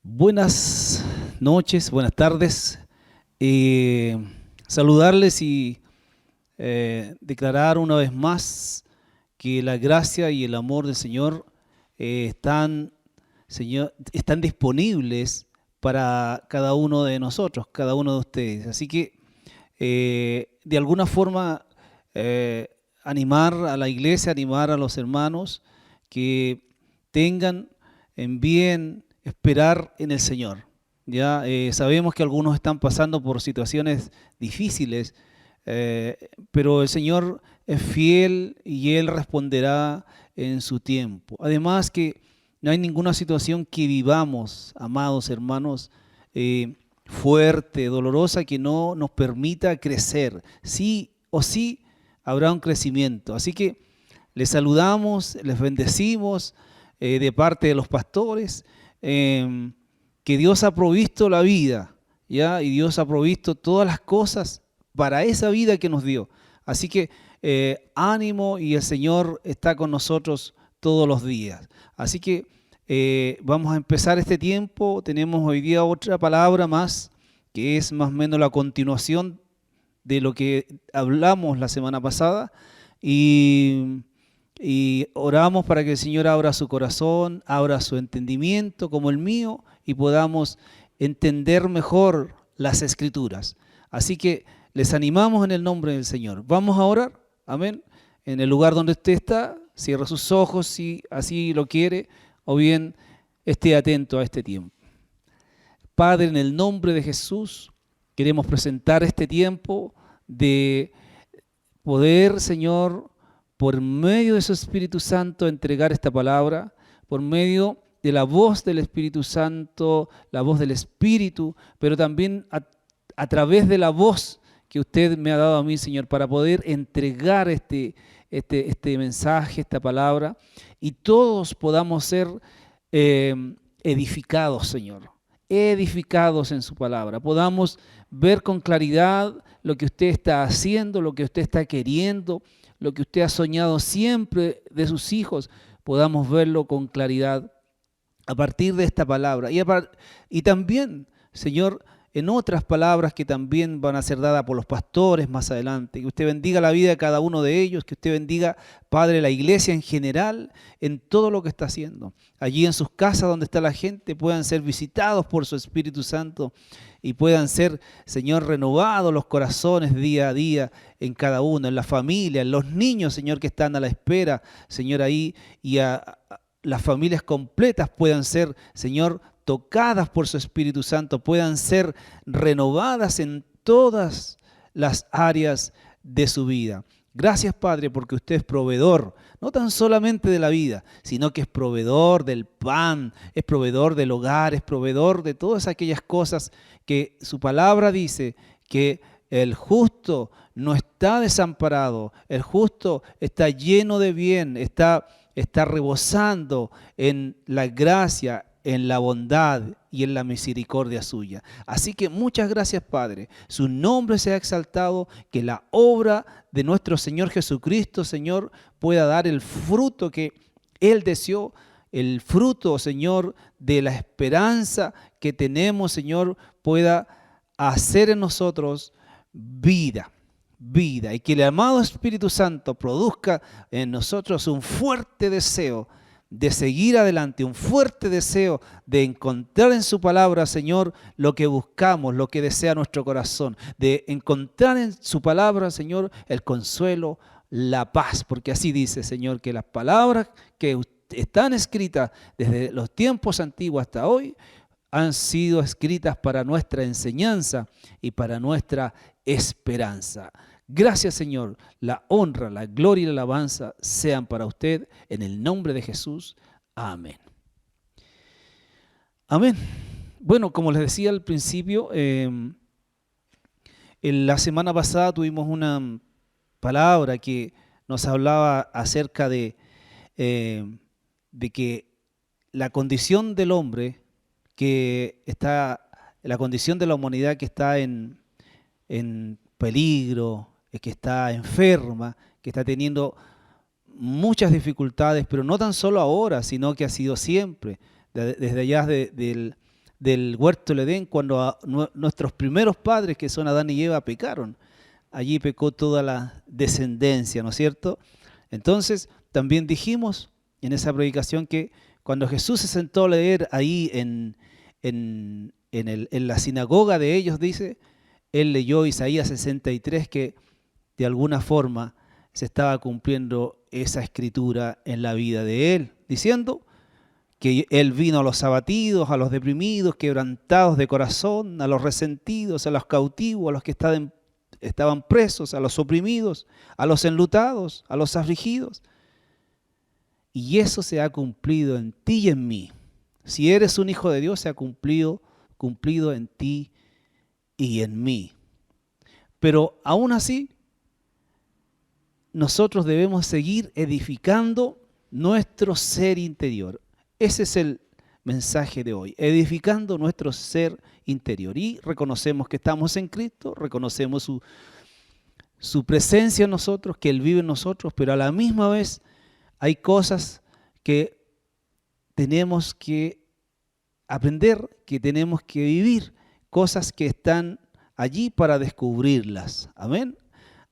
Buenas noches, buenas tardes. Saludarles y declarar una vez más que la gracia y el amor del Señor están disponibles para cada uno de nosotros, cada uno de ustedes. Así que de alguna forma animar a la iglesia, animar a los hermanos que tengan en bien esperar en el Señor. Ya sabemos que algunos están pasando por situaciones difíciles, pero el Señor es fiel y Él responderá en su tiempo. Además que no hay ninguna situación que vivamos, amados hermanos, fuerte, dolorosa, que no nos permita crecer. Sí o sí habrá un crecimiento. Así que les saludamos, les bendecimos de parte de los pastores, que Dios ha provisto la vida, ¿ya? Y Dios ha provisto todas las cosas para esa vida que nos dio. Así que ánimo, y el Señor está con nosotros todos los días. Así que vamos a empezar este tiempo. Tenemos hoy día otra palabra más, que es más o menos la continuación de lo que hablamos la semana pasada. Y oramos para que el Señor abra su corazón, abra su entendimiento como el mío, y podamos entender mejor las Escrituras. Así que les animamos en el nombre del Señor. Vamos a orar, amén. En el lugar donde usted está, cierra sus ojos si así lo quiere, o bien esté atento a este tiempo. Padre, en el nombre de Jesús, queremos presentar este tiempo de poder, Señor, por medio de su Espíritu Santo, entregar esta palabra, por medio de la voz del Espíritu Santo, la voz del Espíritu, pero también a través de la voz que usted me ha dado a mí, Señor, para poder entregar este mensaje, esta palabra, y todos podamos ser edificados, Señor, edificados en su palabra, podamos ver con claridad lo que usted está haciendo, lo que usted está queriendo, lo que usted ha soñado siempre de sus hijos, podamos verlo con claridad a partir de esta palabra. Y también, Señor, en otras palabras que también van a ser dadas por los pastores más adelante. Que usted bendiga la vida de cada uno de ellos, que usted bendiga, Padre, la iglesia en general, en todo lo que está haciendo. Allí en sus casas donde está la gente puedan ser visitados por su Espíritu Santo y puedan ser, Señor, renovados los corazones día a día en cada uno, en la familia, en los niños, Señor, que están a la espera, Señor, ahí, y las familias completas puedan ser, Señor, tocadas por su Espíritu Santo, puedan ser renovadas en todas las áreas de su vida. Gracias, Padre, porque usted es proveedor, no tan solamente de la vida, sino que es proveedor del pan, es proveedor del hogar, es proveedor de todas aquellas cosas que su palabra dice que el justo no está desamparado, el justo está lleno de bien, está rebosando en la gracia, en la bondad y en la misericordia suya. Así que muchas gracias, Padre. Su nombre sea exaltado, que la obra de nuestro Señor Jesucristo, Señor, pueda dar el fruto que Él deseó, el fruto, Señor, de la esperanza que tenemos, Señor, pueda hacer en nosotros vida, y que el amado Espíritu Santo produzca en nosotros un fuerte deseo de seguir adelante, un fuerte deseo de encontrar en su palabra, Señor, lo que buscamos, lo que desea nuestro corazón, de encontrar en su palabra, Señor, el consuelo, la paz, porque así dice, Señor, que las palabras que están escritas desde los tiempos antiguos hasta hoy han sido escritas para nuestra enseñanza y para nuestra esperanza. Gracias, Señor. La honra, la gloria y la alabanza sean para usted en el nombre de Jesús. Amén. Amén. Bueno, como les decía al principio, en la semana pasada tuvimos una palabra que nos hablaba acerca de que la condición del hombre, la condición de la humanidad que está en peligro, que está enferma, que está teniendo muchas dificultades, pero no tan solo ahora, sino que ha sido siempre, desde allá del huerto del Edén cuando nuestros primeros padres, que son Adán y Eva, pecaron. Allí pecó toda la descendencia, ¿no es cierto? Entonces, también dijimos en esa predicación que cuando Jesús se sentó a leer ahí en la sinagoga de ellos, dice, él leyó Isaías 63, que de alguna forma se estaba cumpliendo esa escritura en la vida de él, diciendo que él vino a los abatidos, a los deprimidos, quebrantados de corazón, a los resentidos, a los cautivos, a los que estaban presos, a los oprimidos, a los enlutados, a los afligidos. Y eso se ha cumplido en ti y en mí. Si eres un hijo de Dios, se ha cumplido en ti y en mí. Pero aún así, nosotros debemos seguir edificando nuestro ser interior. Ese es el mensaje de hoy, edificando nuestro ser interior. Y reconocemos que estamos en Cristo, reconocemos su presencia en nosotros, que Él vive en nosotros, pero a la misma vez hay cosas que tenemos que aprender, que tenemos que vivir, cosas que están allí para descubrirlas. Amén.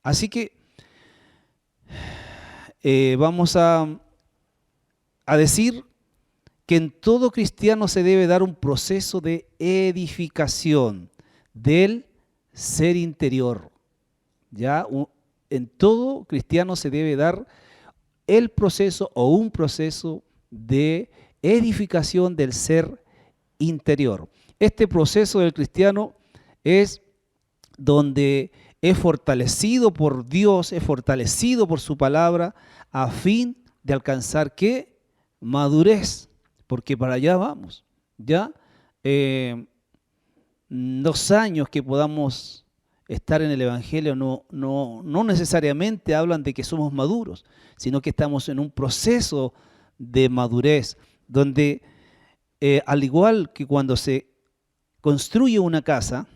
Así que vamos a decir que en todo cristiano se debe dar un proceso de edificación del ser interior. Ya en todo cristiano se debe dar el proceso o un proceso de edificación del ser interior. Este proceso del cristiano es donde es fortalecido por Dios, es fortalecido por su palabra a fin de alcanzar ¿qué? Madurez, porque para allá vamos. Ya 2 años que podamos estar en el Evangelio no necesariamente hablan de que somos maduros, sino que estamos en un proceso de madurez, donde al igual que cuando se construye una casa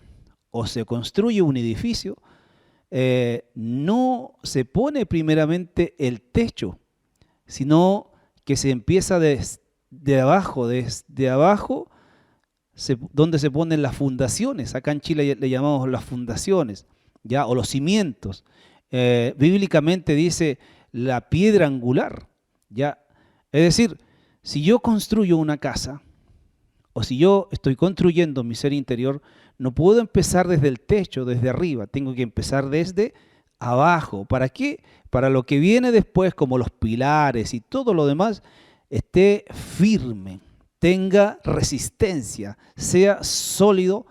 o se construye un edificio, no se pone primeramente el techo, sino que se empieza de abajo, desde abajo, donde se ponen las fundaciones. Acá en Chile le llamamos las fundaciones, ¿ya? O los cimientos. Bíblicamente dice la piedra angular, ¿ya? Es decir, si yo construyo una casa, o si yo estoy construyendo mi ser interior, no puedo empezar desde el techo, desde arriba, tengo que empezar desde abajo. ¿Para qué? Para lo que viene después, como los pilares y todo lo demás, esté firme, tenga resistencia, sea sólido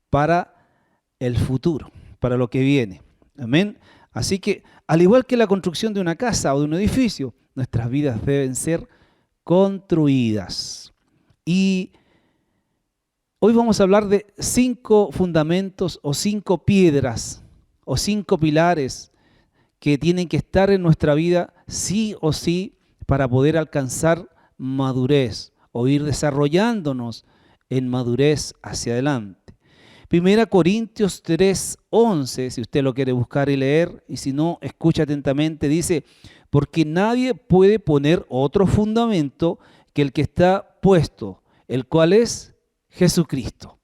para el futuro, para lo que viene. Amén. Así que, al igual que la construcción de una casa o de un edificio, nuestras vidas deben ser construidas. Y hoy vamos a hablar de 5 fundamentos o 5 piedras o 5 pilares que tienen que estar en nuestra vida sí o sí para poder alcanzar madurez o ir desarrollándonos en madurez hacia adelante. 1 Corintios 3:11, si usted lo quiere buscar y leer, y si no, escucha atentamente, dice, porque nadie puede poner otro fundamento que el que está puesto, el cual es Jesucristo.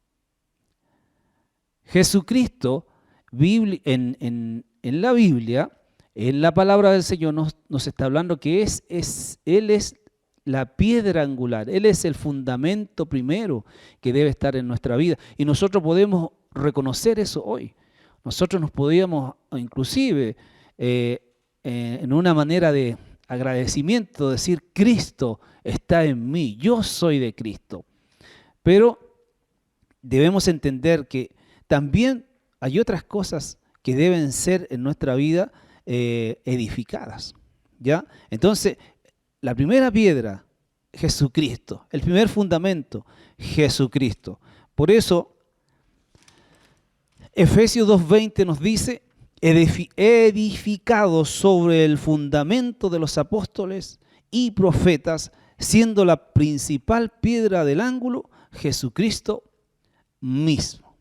Jesucristo, en la Biblia, en la palabra del Señor, nos está hablando que Él es la piedra angular, Él es el fundamento primero que debe estar en nuestra vida. Y nosotros podemos reconocer eso hoy. Nosotros nos podíamos, inclusive, en una manera de agradecimiento, decir, Cristo está en mí, yo soy de Cristo. Pero debemos entender que también hay otras cosas que deben ser en nuestra vida edificadas, ¿ya? Entonces, la primera piedra, Jesucristo. El primer fundamento, Jesucristo. Por eso, Efesios 2:20 nos dice, edificado sobre el fundamento de los apóstoles y profetas, siendo la principal piedra del ángulo, Jesucristo mismo.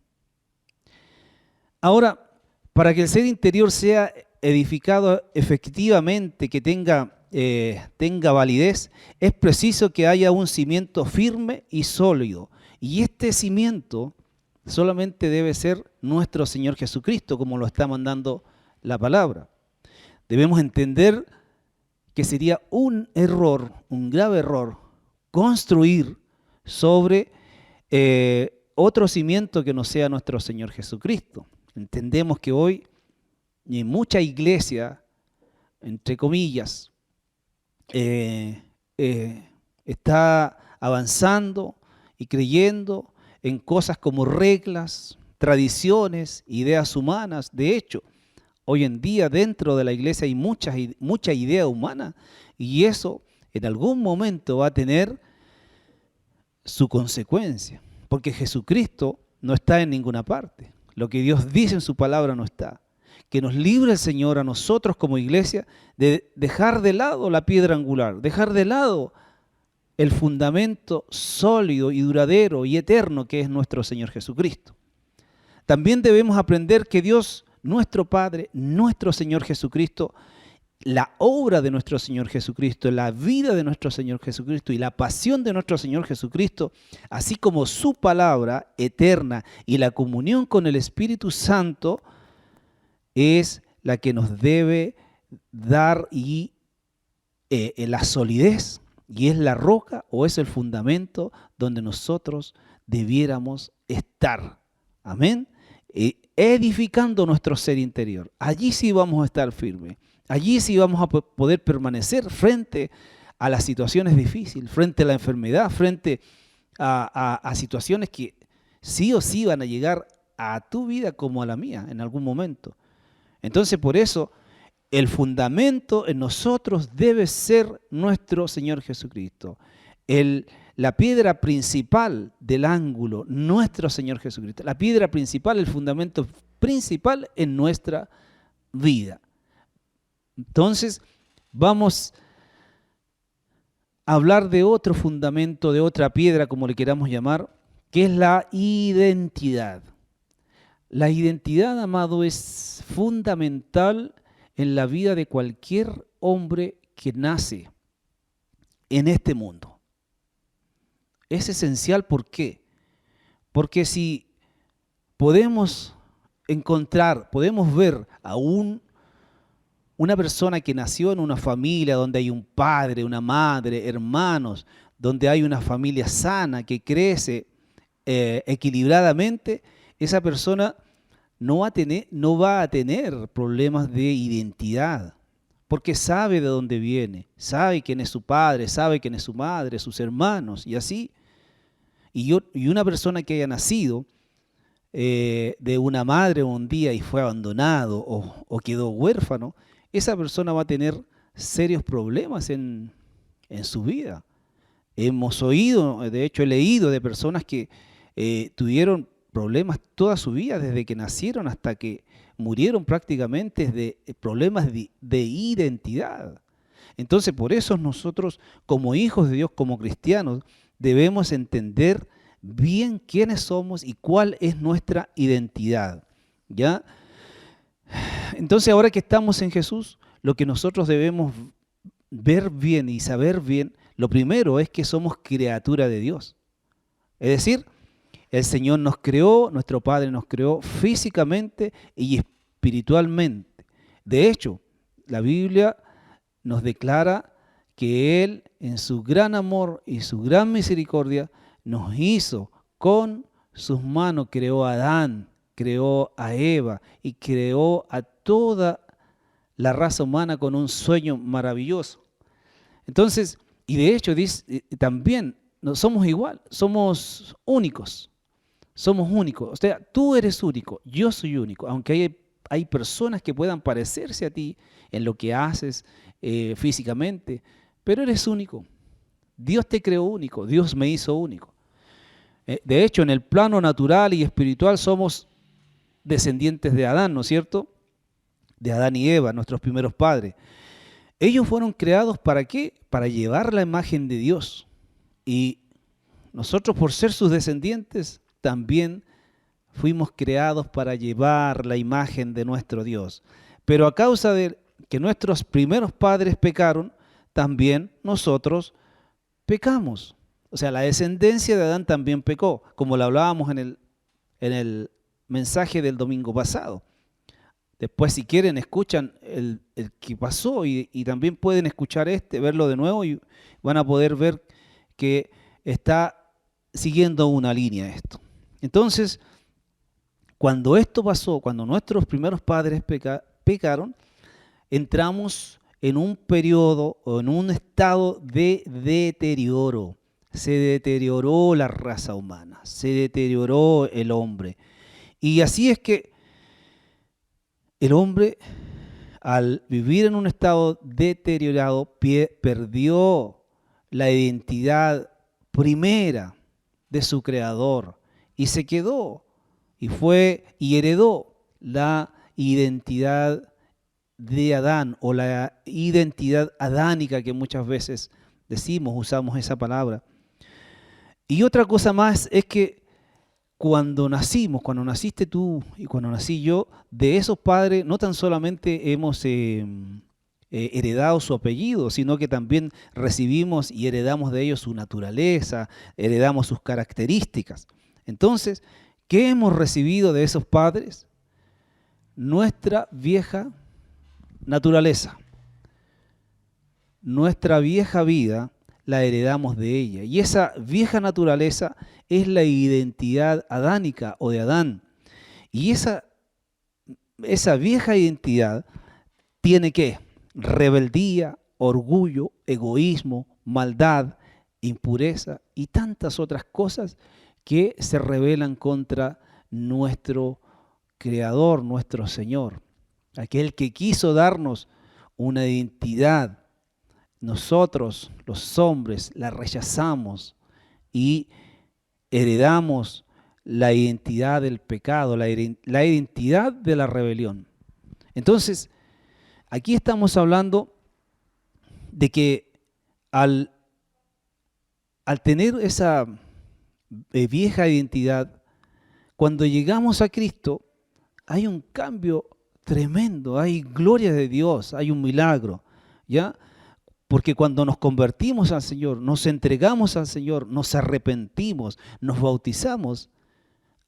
Ahora, para que el ser interior sea edificado efectivamente, que tenga validez, es preciso que haya un cimiento firme y sólido Y este cimiento solamente debe ser nuestro Señor Jesucristo, como lo está mandando la palabra. Debemos entender que sería un error, un grave error, construir sobre otro cimiento que no sea nuestro Señor Jesucristo. Entendemos que hoy en mucha iglesia, entre comillas, está avanzando y creyendo en cosas como reglas, tradiciones, ideas humanas. De hecho, hoy en día dentro de la iglesia hay mucha idea humana y eso en algún momento va a tener su consecuencia, porque Jesucristo no está en ninguna parte. Lo que Dios dice en su palabra no está. Que nos libre el Señor a nosotros como iglesia de dejar de lado la piedra angular, dejar de lado el fundamento sólido y duradero y eterno que es nuestro Señor Jesucristo. También debemos aprender que Dios, nuestro Padre, nuestro Señor Jesucristo, la obra de nuestro Señor Jesucristo, la vida de nuestro Señor Jesucristo y la pasión de nuestro Señor Jesucristo, así como su palabra eterna y la comunión con el Espíritu Santo, es la que nos debe dar la solidez, y es la roca o es el fundamento donde nosotros debiéramos estar. Amén. Edificando nuestro ser interior. Allí sí vamos a estar firmes. Allí sí vamos a poder permanecer frente a las situaciones difíciles, frente a la enfermedad, frente a situaciones que sí o sí van a llegar a tu vida como a la mía en algún momento. Entonces, por eso, el fundamento en nosotros debe ser nuestro Señor Jesucristo. La piedra principal del ángulo, nuestro Señor Jesucristo. La piedra principal, el fundamento principal en nuestra vida. Entonces, vamos a hablar de otro fundamento, de otra piedra, como le queramos llamar, que es la identidad. La identidad, amado, es fundamental en la vida de cualquier hombre que nace en este mundo. Es esencial, ¿por qué? Porque si podemos encontrar, podemos ver a una persona que nació en una familia donde hay un padre, una madre, hermanos, donde hay una familia sana que crece equilibradamente, esa persona no va a tener problemas de identidad, porque sabe de dónde viene, sabe quién es su padre, sabe quién es su madre, sus hermanos, y así. Y una persona que haya nacido de una madre un día y fue abandonado o quedó huérfano, esa persona va a tener serios problemas en su vida. Hemos oído, de hecho he leído de personas que tuvieron problemas toda su vida, desde que nacieron hasta que murieron prácticamente, de problemas de identidad. Entonces, por eso nosotros, como hijos de Dios, como cristianos, debemos entender bien quiénes somos y cuál es nuestra identidad. ¿Ya? Entonces, ahora que estamos en Jesús, lo que nosotros debemos ver bien y saber bien, lo primero es que somos criatura de Dios. Es decir, el Señor nos creó, nuestro Padre nos creó físicamente y espiritualmente. De hecho, la Biblia nos declara que Él, en su gran amor y su gran misericordia, nos hizo con sus manos, creó a Adán, creó a Eva y creó a toda la raza humana con un sueño maravilloso. Entonces, y de hecho dice, también no somos igual, somos únicos. Somos únicos, o sea, tú eres único, yo soy único, aunque hay personas que puedan parecerse a ti en lo que haces físicamente, pero eres único. Dios te creó único, Dios me hizo único. De hecho, en el plano natural y espiritual somos descendientes de Adán, ¿no es cierto? De Adán y Eva, nuestros primeros padres. Ellos fueron creados ¿para qué? Para llevar la imagen de Dios. Y nosotros, por ser sus descendientes, también fuimos creados para llevar la imagen de nuestro Dios. Pero a causa de que nuestros primeros padres pecaron, también nosotros pecamos. O sea, la descendencia de Adán también pecó, como lo hablábamos en el mensaje del domingo pasado. Después, si quieren, escuchan el que pasó y también pueden escuchar verlo de nuevo y van a poder ver que está siguiendo una línea esto. Entonces, cuando esto pasó, cuando nuestros primeros padres pecaron, entramos en un periodo o en un estado de deterioro. Se deterioró la raza humana, se deterioró el hombre. Y así es que el hombre, al vivir en un estado deteriorado, perdió la identidad primera de su creador y se quedó y heredó la identidad de Adán o la identidad adánica que muchas veces usamos esa palabra. Y otra cosa más es que cuando naciste tú y cuando nací yo, de esos padres no tan solamente hemos heredado su apellido, sino que también recibimos y heredamos de ellos su naturaleza, heredamos sus características. Entonces, ¿qué hemos recibido de esos padres? Nuestra vieja naturaleza, nuestra vieja vida la heredamos de ella. Y esa vieja naturaleza es la identidad adánica o de Adán. Y esa vieja identidad tiene ¿qué? Rebeldía, orgullo, egoísmo, maldad, impureza y tantas otras cosas que se rebelan contra nuestro Creador, nuestro Señor. Aquel que quiso darnos una identidad. Nosotros, los hombres, la rechazamos y heredamos la identidad del pecado, la identidad de la rebelión. Entonces, aquí estamos hablando de que al tener esa vieja identidad, cuando llegamos a Cristo, hay un cambio tremendo, hay gloria de Dios, hay un milagro, ¿ya? Porque cuando nos convertimos al Señor, nos entregamos al Señor, nos arrepentimos, nos bautizamos,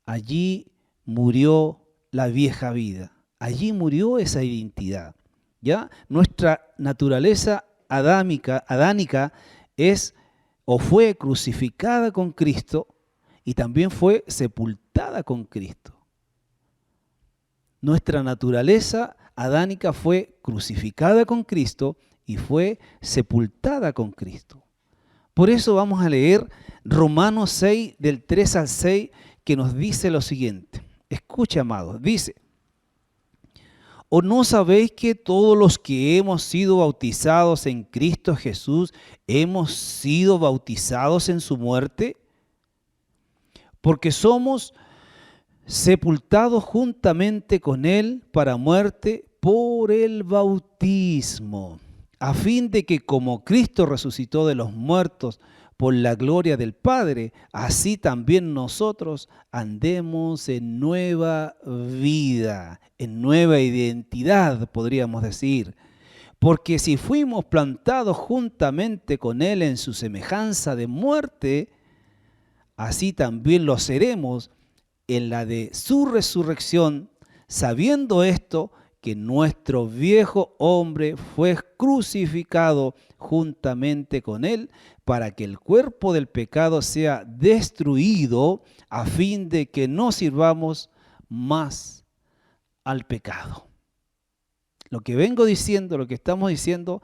allí murió la vieja vida, allí murió esa identidad, ¿ya? Nuestra naturaleza adánica es o fue crucificada con Cristo y también fue sepultada con Cristo. Nuestra naturaleza adánica fue crucificada con Cristo y fue sepultada con Cristo. Por eso vamos a leer Romanos 6, del 3 al 6, que nos dice lo siguiente. Escucha, amados, dice: ¿O no sabéis que todos los que hemos sido bautizados en Cristo Jesús hemos sido bautizados en su muerte? Porque somos sepultados juntamente con Él para muerte por el bautismo, a fin de que como Cristo resucitó de los muertos por la gloria del Padre, así también nosotros andemos en nueva vida, en nueva identidad, podríamos decir. Porque si fuimos plantados juntamente con Él en su semejanza de muerte, así también lo seremos en la de su resurrección, sabiendo esto, que nuestro viejo hombre fue crucificado juntamente con Él, para que el cuerpo del pecado sea destruido, a fin de que no sirvamos más al pecado. Lo que vengo diciendo, lo que estamos diciendo,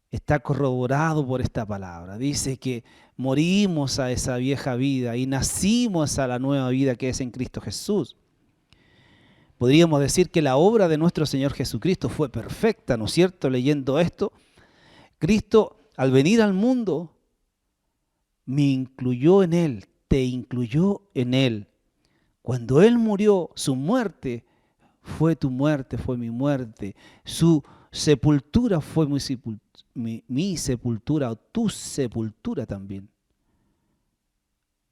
está corroborado por esta palabra. Dice que morimos a esa vieja vida y nacimos a la nueva vida que es en Cristo Jesús. Podríamos decir que la obra de nuestro Señor Jesucristo fue perfecta, ¿no es cierto? Leyendo esto, Cristo al venir al mundo me incluyó en Él, te incluyó en Él. Cuando Él murió, su muerte fue tu muerte, fue mi muerte. Su sepultura fue mi sepultura, o tu sepultura también.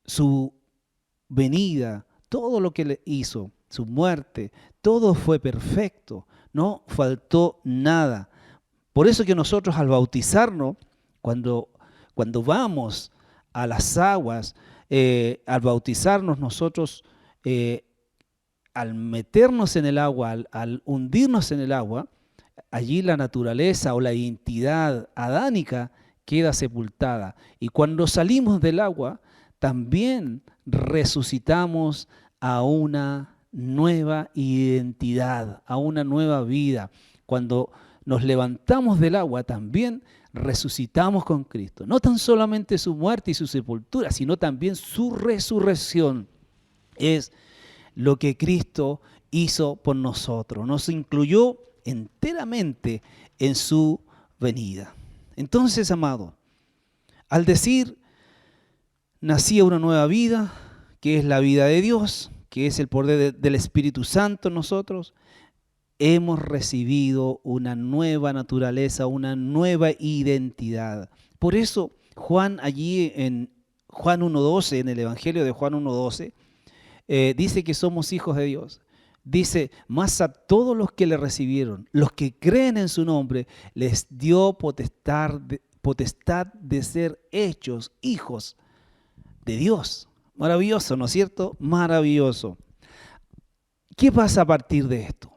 Su venida, todo lo que le hizo, su muerte, todo fue perfecto, no faltó nada. Por eso que nosotros al bautizarnos, cuando vamos a las aguas, al bautizarnos nosotros, al meternos en el agua, al hundirnos en el agua, allí la naturaleza o la identidad adánica queda sepultada. Y cuando salimos del agua, también resucitamos a una nueva identidad, a una nueva vida. Cuando nos levantamos del agua, también resucitamos con Cristo. No tan solamente su muerte y su sepultura, sino también su resurrección. Es lo que Cristo hizo por nosotros. Nos incluyó enteramente en su venida. Entonces, amado, al decir, nacía una nueva vida, que es la vida de Dios, que es el poder del Espíritu Santo en nosotros, hemos recibido una nueva naturaleza, una nueva identidad. Por eso Juan allí en Juan 1.12, en el Evangelio de Juan 1.12, dice que somos hijos de Dios. Dice, mas a todos los que le recibieron, los que creen en su nombre, les dio potestad de ser hechos hijos de Dios. Maravilloso, ¿no es cierto? Maravilloso. ¿Qué pasa a partir de esto?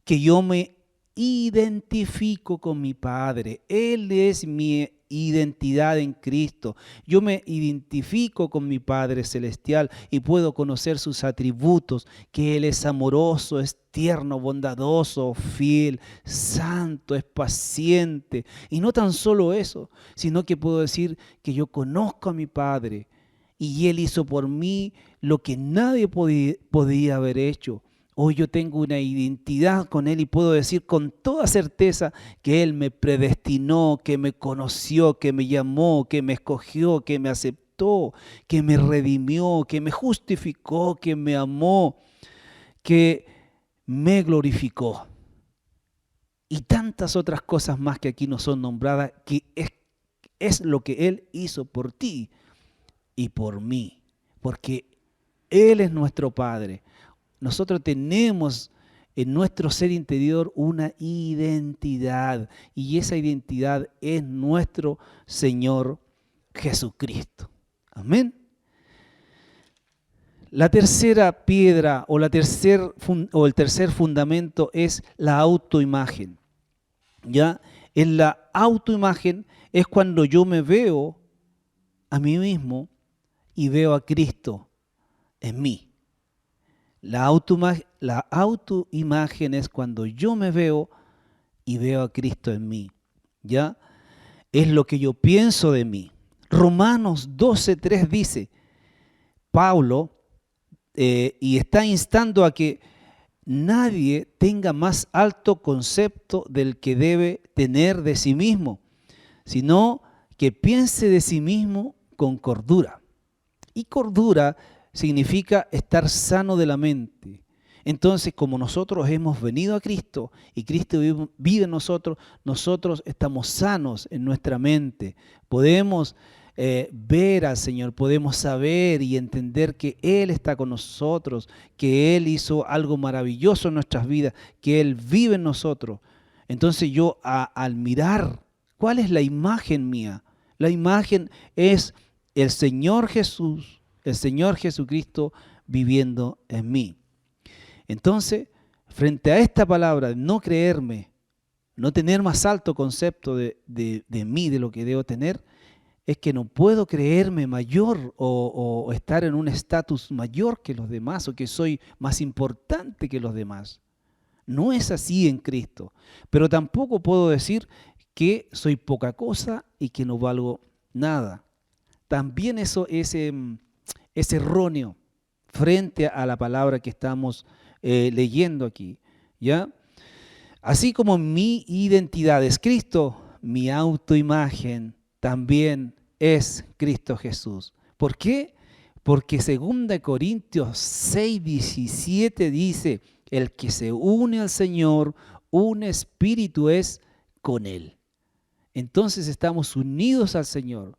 Que yo me identifico con mi Padre. Él es mi identidad en Cristo. Yo me identifico con mi Padre Celestial y puedo conocer sus atributos, que Él es amoroso, es tierno, bondadoso, fiel, santo, es paciente. Y no tan solo eso, sino que puedo decir que yo conozco a mi Padre y Él hizo por mí lo que nadie podía haber hecho. Hoy yo tengo una identidad con Él y puedo decir con toda certeza que Él me predestinó, que me conoció, que me llamó, que me escogió, que me aceptó, que me redimió, que me justificó, que me amó, que me glorificó. Y tantas otras cosas más que aquí no son nombradas, que es lo que Él hizo por ti y por mí, porque Él es nuestro Padre. Nosotros tenemos en nuestro ser interior una identidad y esa identidad es nuestro Señor Jesucristo. Amén. La tercera piedra o el tercer fundamento es la autoimagen. ¿Ya? En la autoimagen es cuando yo me veo a mí mismo y veo a Cristo en mí. La autoimagen es cuando yo me veo y veo a Cristo en mí. ¿Ya? Es lo que yo pienso de mí. Romanos 12:3 dice, Pablo, y está instando a que nadie tenga más alto concepto del que debe tener de sí mismo, sino que piense de sí mismo con cordura. Y cordura significa estar sano de la mente. Entonces, como nosotros hemos venido a Cristo y Cristo vive en nosotros, nosotros estamos sanos en nuestra mente. Podemos ver al Señor, podemos saber y entender que Él está con nosotros, que Él hizo algo maravilloso en nuestras vidas, que Él vive en nosotros. Entonces yo al mirar, ¿cuál es la imagen mía? La imagen es el Señor Jesús, el Señor Jesucristo viviendo en mí. Entonces, frente a esta palabra, no creerme, no tener más alto concepto de mí, de lo que debo tener, es que no puedo creerme mayor o estar en un estatus mayor que los demás o que soy más importante que los demás. No es así en Cristo, pero tampoco puedo decir que soy poca cosa y que no valgo nada. También eso es erróneo frente a la palabra que estamos leyendo aquí, ¿ya? Así como mi identidad es Cristo, mi autoimagen también es Cristo Jesús. ¿Por qué? Porque 2 Corintios 6:17 dice, el que se une al Señor, un espíritu es con Él. Entonces estamos unidos al Señor.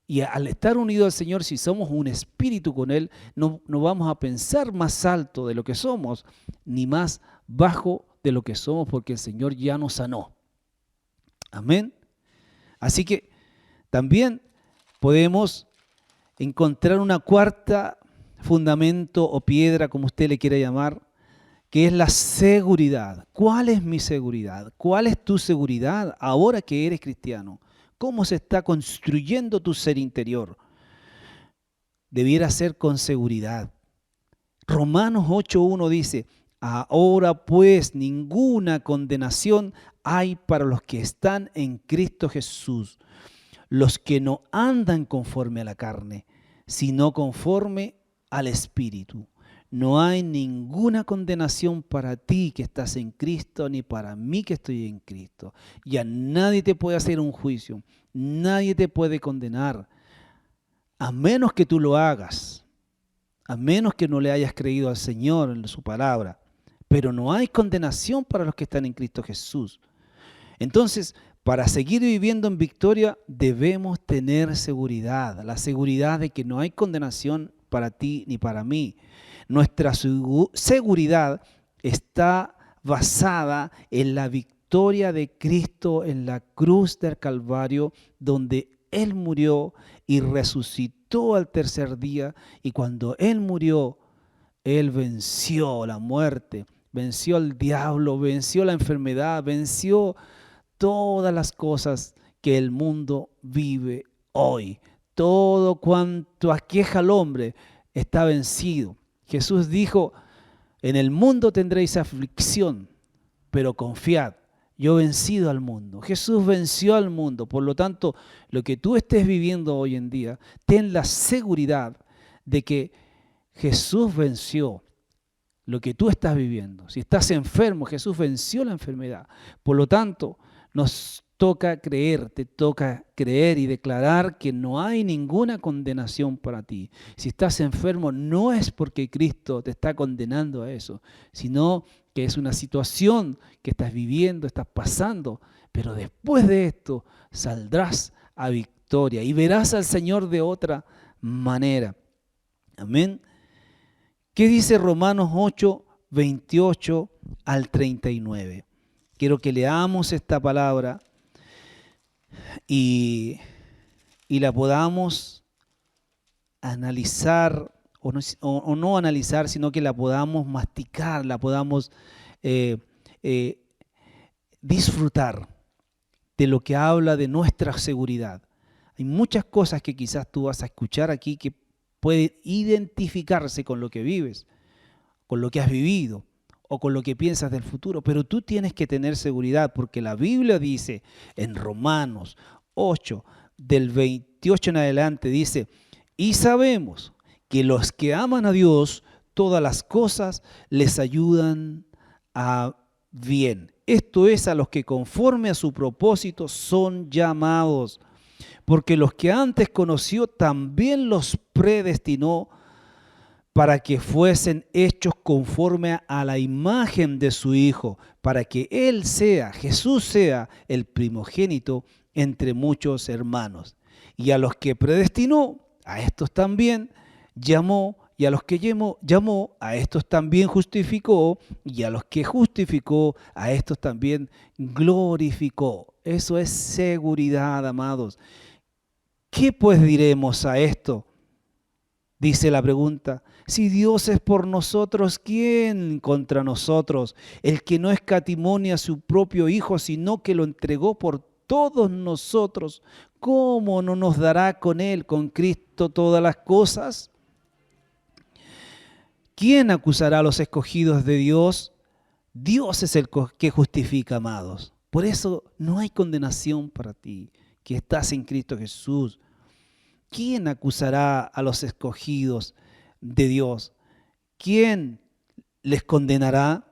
Y al estar unidos al Señor, si somos un espíritu con Él, no vamos a pensar más alto de lo que somos, ni más bajo de lo que somos, porque el Señor ya nos sanó. Amén. Así que también podemos encontrar una cuarta fundamento o piedra, como usted le quiera llamar, que es la seguridad. ¿Cuál es mi seguridad? ¿Cuál es tu seguridad ahora que eres cristiano? ¿Cómo se está construyendo tu ser interior? Debiera ser con seguridad. Romanos 8:1 dice, ahora pues ninguna condenación hay para los que están en Cristo Jesús, los que no andan conforme a la carne, sino conforme al Espíritu. No hay ninguna condenación para ti que estás en Cristo, ni para mí que estoy en Cristo. Ya nadie te puede hacer un juicio, nadie te puede condenar, a menos que tú lo hagas, a menos que no le hayas creído al Señor en su palabra. Pero no hay condenación para los que están en Cristo Jesús. Entonces, para seguir viviendo en victoria, debemos tener seguridad, la seguridad de que no hay condenación para ti ni para mí. Nuestra seguridad está basada en la victoria de Cristo en la cruz del Calvario, donde Él murió y resucitó al tercer día. Y cuando Él murió, Él venció la muerte, venció al diablo, venció la enfermedad, venció todas las cosas que el mundo vive hoy. Todo cuanto aqueja al hombre está vencido. Jesús dijo, en el mundo tendréis aflicción, pero confiad, yo he vencido al mundo. Jesús venció al mundo. Por lo tanto, lo que tú estés viviendo hoy en día, ten la seguridad de que Jesús venció lo que tú estás viviendo. Si estás enfermo, Jesús venció la enfermedad. Por lo tanto, nos toca creer, te toca creer y declarar que no hay ninguna condenación para ti. Si estás enfermo, no es porque Cristo te está condenando a eso, sino que es una situación que estás viviendo, estás pasando, pero después de esto saldrás a victoria y verás al Señor de otra manera. Amén. ¿Qué dice Romanos 8, 28 al 39? Quiero que leamos esta palabra y la podamos analizar, o no analizar, sino que la podamos masticar, la podamos disfrutar de lo que habla de nuestra seguridad. Hay muchas cosas que quizás tú vas a escuchar aquí que pueden identificarse con lo que vives, con lo que has vivido o con lo que piensas del futuro, pero tú tienes que tener seguridad porque la Biblia dice en Romanos 8, del 28 en adelante, dice, y sabemos que los que aman a Dios, todas las cosas les ayudan a bien. Esto es a los que conforme a su propósito son llamados. Porque los que antes conoció también los predestinó para que fuesen hechos conforme a la imagen de su Hijo, para que Él sea, Jesús sea el primogénito entre muchos hermanos. Y a los que predestinó, a estos también llamó, y a los que llamó, a estos también justificó, y a los que justificó, a estos también glorificó. Eso es seguridad, amados. ¿Qué pues diremos a esto? Dice la pregunta. Si Dios es por nosotros, ¿quién contra nosotros? El que no escatimó ni a su propio Hijo, sino que lo entregó por todos nosotros, ¿cómo no nos dará con Él, con Cristo, todas las cosas? ¿Quién acusará a los escogidos de Dios? Dios es el que justifica, amados. Por eso no hay condenación para ti, que estás en Cristo Jesús. ¿Quién acusará a los escogidos de Dios? ¿Quién les condenará?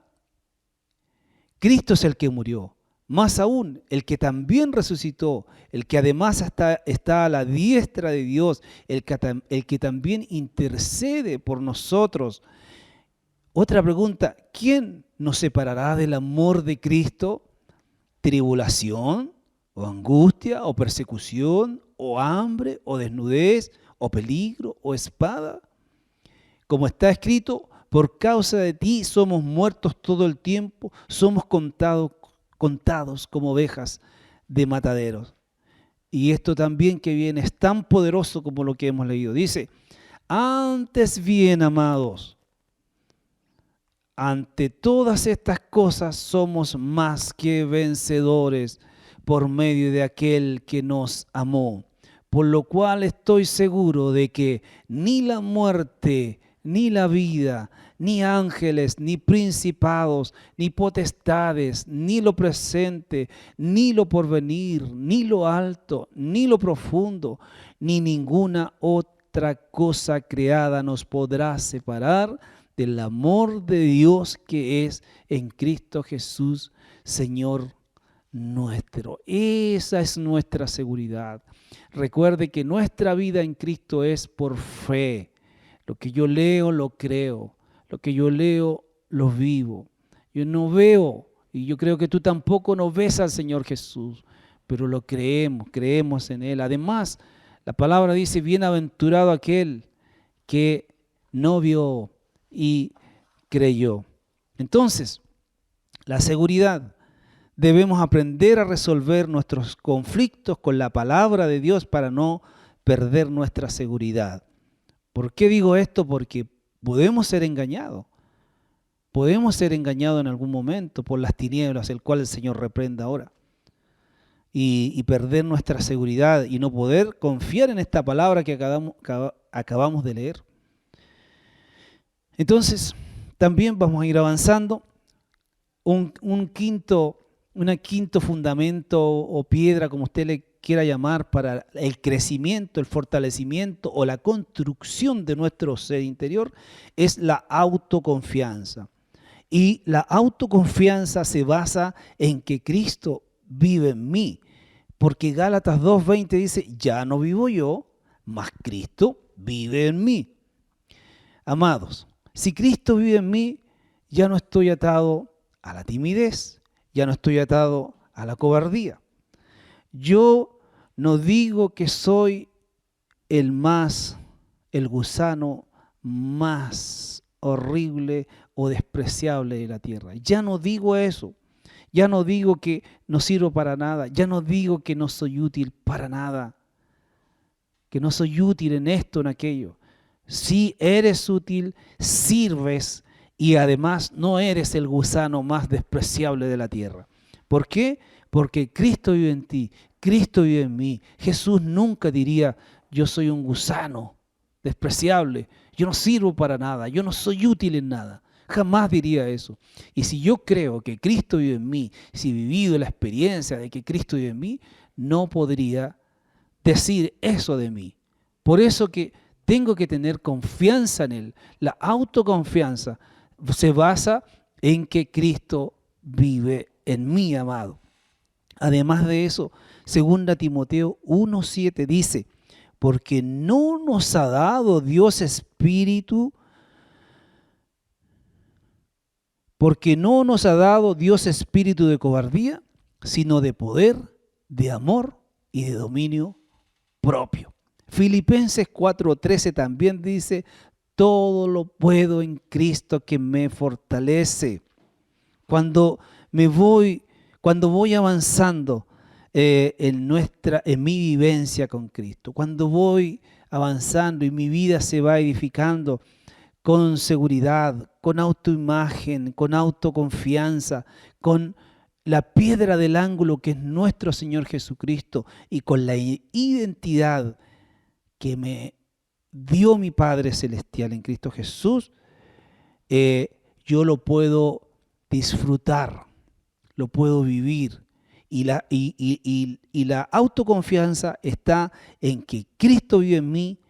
Cristo es el que murió, más aún el que también resucitó, el que además está a la diestra de Dios, el que también intercede por nosotros. Otra pregunta, ¿quién nos separará del amor de Cristo? ¿Tribulación? ¿O angustia? ¿O persecución? ¿O hambre? ¿O desnudez? ¿O peligro? ¿O espada? Como está escrito, por causa de ti somos muertos todo el tiempo, somos contados como ovejas de mataderos. Y esto también que viene es tan poderoso como lo que hemos leído. Dice, antes bien, amados, ante todas estas cosas somos más que vencedores por medio de aquel que nos amó. Por lo cual estoy seguro de que ni la muerte, ni la vida, ni ángeles, ni principados, ni potestades, ni lo presente, ni lo porvenir, ni lo alto, ni lo profundo, ni ninguna otra cosa creada nos podrá separar del amor de Dios que es en Cristo Jesús, Señor nuestro. Esa es nuestra seguridad. Recuerde que nuestra vida en Cristo es por fe. Lo que yo leo, lo creo. Lo que yo leo, lo vivo. Yo no veo, y yo creo que tú tampoco no ves al Señor Jesús, pero lo creemos en Él. Además, la palabra dice, bienaventurado aquel que no vio y creyó. Entonces, la seguridad. Debemos aprender a resolver nuestros conflictos con la palabra de Dios para no perder nuestra seguridad. ¿Por qué digo esto? Porque podemos ser engañados. Podemos ser engañados en algún momento por las tinieblas, el cual el Señor reprenda ahora. Y perder nuestra seguridad y no poder confiar en esta palabra que acabamos de leer. Entonces, también vamos a ir avanzando. Un quinto fundamento o piedra, como usted le quiera llamar, para el crecimiento, el fortalecimiento o la construcción de nuestro ser interior, es la autoconfianza. Y la autoconfianza se basa en que Cristo vive en mí. Porque Gálatas 2:20 dice, ya no vivo yo, mas Cristo vive en mí. Amados, si Cristo vive en mí, ya no estoy atado a la timidez, ya no estoy atado a la cobardía. Yo no digo que soy el gusano más horrible o despreciable de la tierra. Ya no digo eso. Ya no digo que no sirvo para nada. Ya no digo que no soy útil para nada. Que no soy útil en esto, en aquello. Si eres útil, sirves y además no eres el gusano más despreciable de la tierra. ¿Por qué? Porque Cristo vive en ti, Cristo vive en mí. Jesús nunca diría, yo soy un gusano despreciable, yo no sirvo para nada, yo no soy útil en nada. Jamás diría eso. Y si yo creo que Cristo vive en mí, si he vivido la experiencia de que Cristo vive en mí, no podría decir eso de mí. Por eso que tengo que tener confianza en Él. La autoconfianza se basa en que Cristo vive en mí, amado. Además de eso, 2 Timoteo 1:7 dice, porque no nos ha dado Dios espíritu, de cobardía, sino de poder, de amor y de dominio propio. Filipenses 4:13 también dice, todo lo puedo en Cristo que me fortalece. Cuando voy avanzando en mi vivencia con Cristo, cuando voy avanzando y mi vida se va edificando con seguridad, con autoimagen, con autoconfianza, con la piedra del ángulo que es nuestro Señor Jesucristo y con la identidad que me dio mi Padre Celestial en Cristo Jesús, yo lo puedo disfrutar, lo puedo vivir. Y la autoconfianza está en que Cristo vive en mí,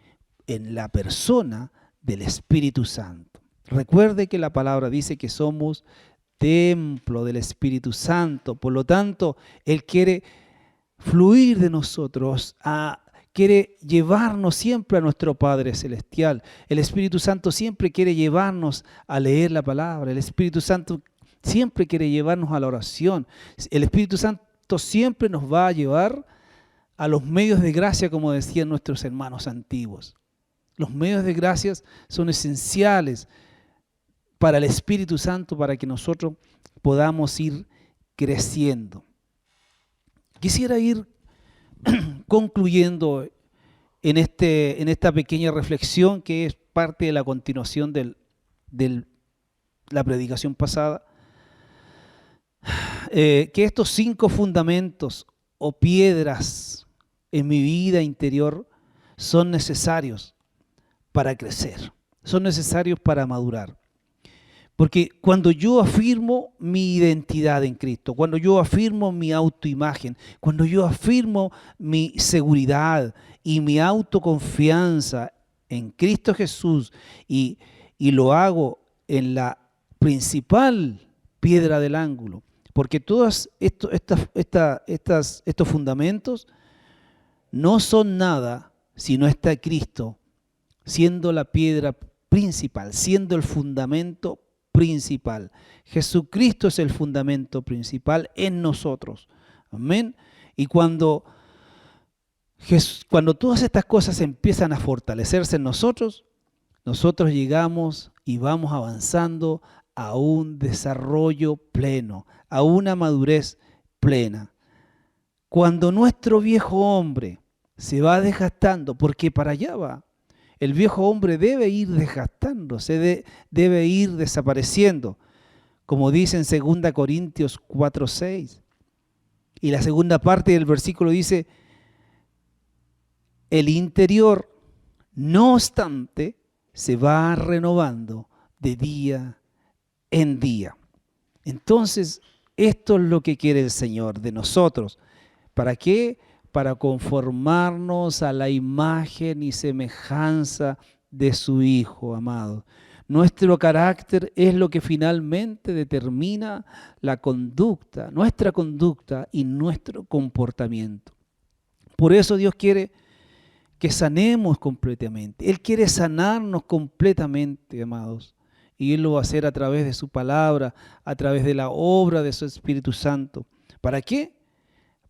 en la persona del Espíritu Santo. Recuerde que la palabra dice que somos templo del Espíritu Santo. Por lo tanto, Él quiere fluir de nosotros, quiere llevarnos siempre a nuestro Padre Celestial. El Espíritu Santo siempre quiere llevarnos a leer la palabra. El Espíritu Santo siempre quiere llevarnos a la oración. El Espíritu Santo siempre nos va a llevar a los medios de gracia, como decían nuestros hermanos antiguos. Los medios de gracia son esenciales para el Espíritu Santo, para que nosotros podamos ir creciendo. Quisiera ir concluyendo en esta pequeña reflexión que es parte de la continuación de la predicación pasada, que estos 5 fundamentos o piedras en mi vida interior son necesarios para crecer, son necesarios para madurar. Porque cuando yo afirmo mi identidad en Cristo, cuando yo afirmo mi autoimagen, cuando yo afirmo mi seguridad y mi autoconfianza en Cristo Jesús y lo hago en la principal piedra del ángulo, porque todos estos fundamentos no son nada si no está Cristo siendo la piedra principal, siendo el fundamento principal. Jesucristo es el fundamento principal en nosotros. Amén. Y cuando todas estas cosas empiezan a fortalecerse en nosotros, nosotros llegamos y vamos avanzando a un desarrollo pleno, a una madurez plena. Cuando nuestro viejo hombre se va desgastando, porque para allá va, el viejo hombre debe ir desgastándose, debe ir desapareciendo, como dice en 2 Corintios 4:6. Y la segunda parte del versículo dice, el interior, no obstante, se va renovando de día en día. Entonces, esto es lo que quiere el Señor de nosotros. ¿Para qué? Para conformarnos a la imagen y semejanza de su Hijo amado. Nuestro carácter es lo que finalmente determina la conducta, nuestra conducta y nuestro comportamiento. Por eso Dios quiere que sanemos completamente. Él quiere sanarnos completamente, amados. Y Él lo va a hacer a través de su palabra, a través de la obra de su Espíritu Santo. ¿Para qué?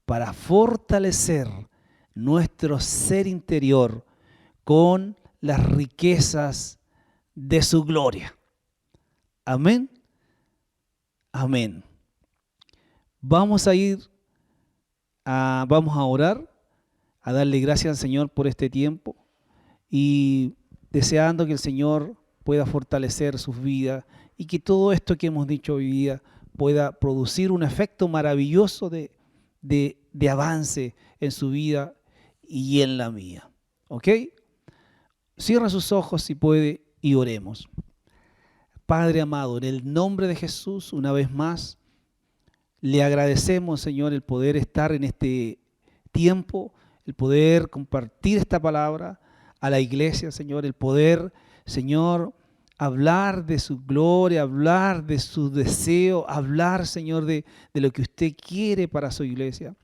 Para fortalecer nuestro ser interior con las riquezas de su gloria. Amén. Amén. Vamos a orar, a darle gracias al Señor por este tiempo y deseando que el Señor pueda fortalecer sus vidas y que todo esto que hemos dicho hoy día pueda producir un efecto maravilloso de avance en su vida y en la mía. ¿Ok? Cierra sus ojos si puede y oremos. Padre amado, en el nombre de Jesús, una vez más, le agradecemos, Señor, el poder estar en este tiempo, el poder compartir esta palabra a la iglesia, Señor, el poder, Señor, hablar de su gloria, hablar de su deseo, hablar, Señor, de lo que usted quiere para su iglesia.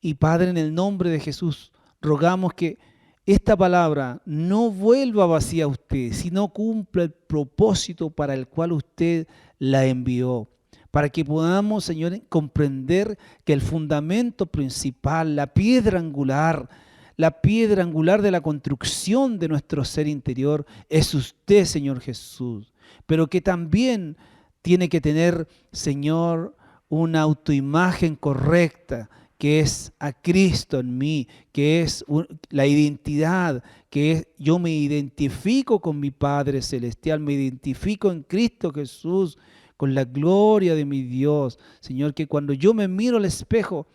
Y Padre, en el nombre de Jesús, rogamos que esta palabra no vuelva vacía a usted, sino cumpla el propósito para el cual usted la envió. Para que podamos, Señor, comprender que el fundamento principal, la piedra angular de la construcción de nuestro ser interior es usted, Señor Jesús. Pero que también tiene que tener, Señor, una autoimagen correcta, que es a Cristo en mí, que es la identidad, que es yo me identifico con mi Padre Celestial, me identifico en Cristo Jesús, con la gloria de mi Dios. Señor, que cuando yo me miro al espejo,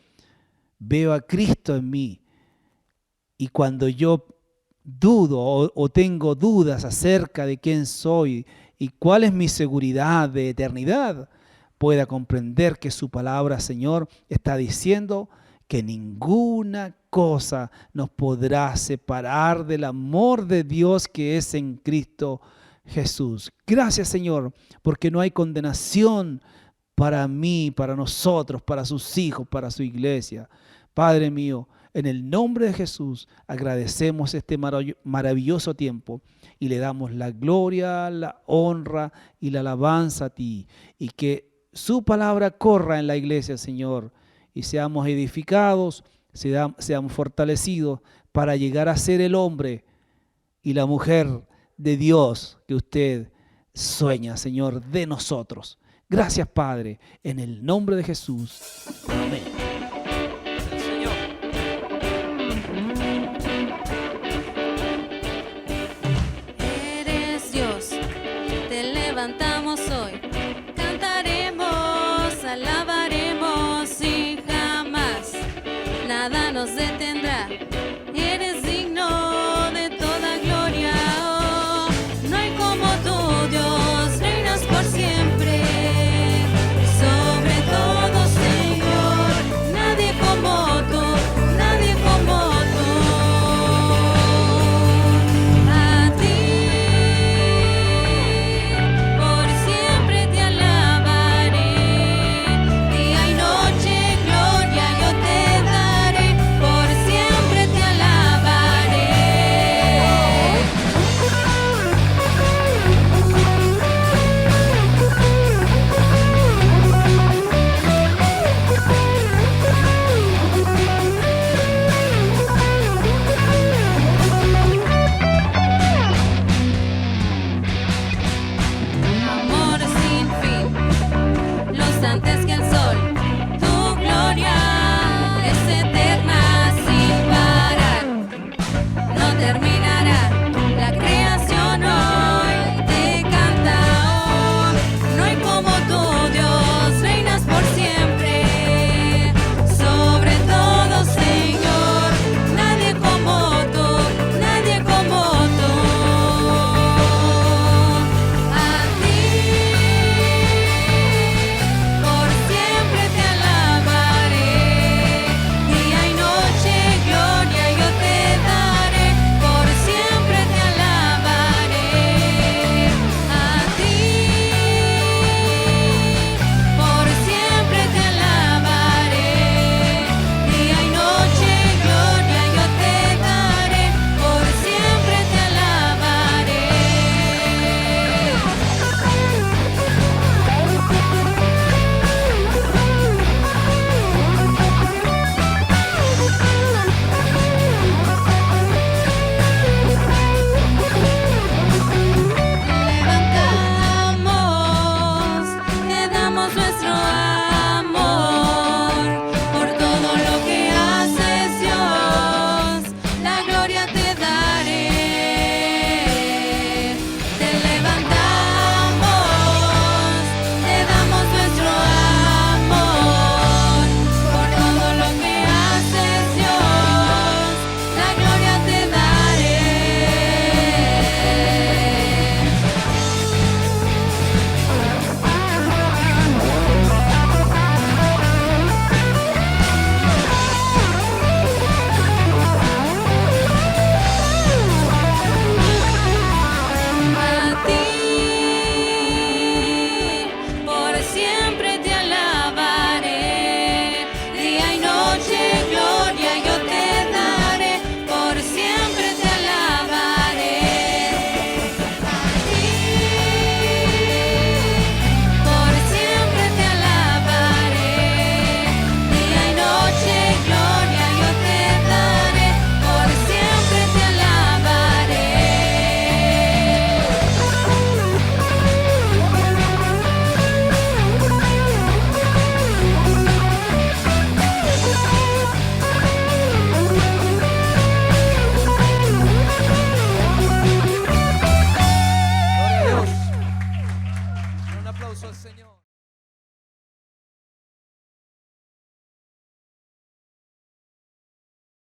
veo a Cristo en mí. Y cuando yo dudo o tengo dudas acerca de quién soy y cuál es mi seguridad de eternidad, pueda comprender que su palabra, Señor, está diciendo que ninguna cosa nos podrá separar del amor de Dios que es en Cristo Jesús. Gracias, Señor, porque no hay condenación para mí, para nosotros, para sus hijos, para su iglesia. Padre mío, en el nombre de Jesús agradecemos este maravilloso tiempo y le damos la gloria, la honra y la alabanza a ti. Y que su palabra corra en la iglesia, Señor, y seamos edificados, seamos fortalecidos para llegar a ser el hombre y la mujer de Dios que usted sueña, Señor, de nosotros. Gracias, Padre, en el nombre de Jesús. Amén. Señor. levantamos hoy.